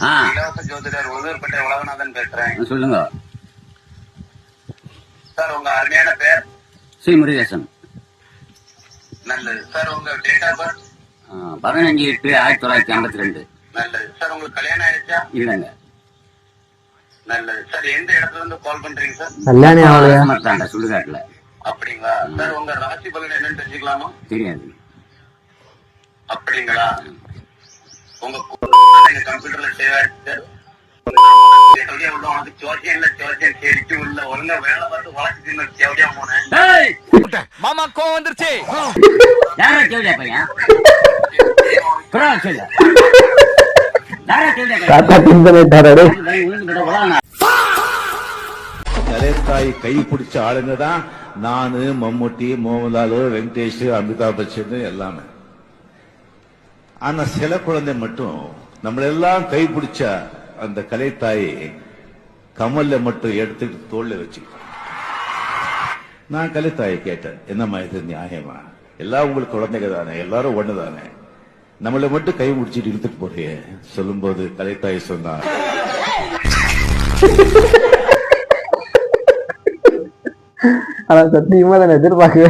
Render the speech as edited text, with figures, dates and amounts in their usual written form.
இலவச ஜோதிடர் உதவிப்பட்ட உலகநாதன் பேசுறேன். சொல்லுங்க சார். உங்க அருமையான பேர்? ஸ்ரீ முருகேசன். நல்லது சார். உங்க டேட் ஆஃப் பர்த்? 15/8/1952. நல்லது சார். உங்களுக்கு கல்யாணம் ஆயிடுச்சா? இல்லங்க. நல்லது சார். எந்த இடத்துல இருந்து கால் பண்றீங்க சார்? கல்யாணம் ஆகலையா? சுடுகாட்டுல. அப்படிங்களா சார்? உங்க ராசி பலன் என்னன்னு தெரிஞ்சுக்கலாமா? தெரியாது. அப்படிங்களா? உங்க கம்ப்யூட்டர்ல சேவ் ஆயிடுச்சு. மாமா கோவம் வந்துருச்சு. கலைத்தாய் கை பிடிச்ச ஆளுங்க தான் நானு, மம்முட்டி, மோகன்லால், வெங்கடேஷ், அமிதாப் பச்சன் எல்லாமே. ஆனா சில குழந்தை மட்டும் நம்மளெல்லாம் கை பிடிச்ச அந்த கலைத்தாயை கமல்ல மட்டும் எடுத்துட்டு தோல்ல வச்சு. நான் கலைத்தாயை கேட்டேன், என்னம்மா இது நியாயமா? எல்லாம் உங்களுக்கு குழந்தைங்க தானே, எல்லாரும் ஒண்ணுதானே, நம்மளை மட்டும் கை முடிச்சுட்டு இழுத்துட்டு போறியே சொல்லும் போது கலைத்தாய் சொன்னா, ஆனா சத்தியமா நான் எதிர்பார்க்கவே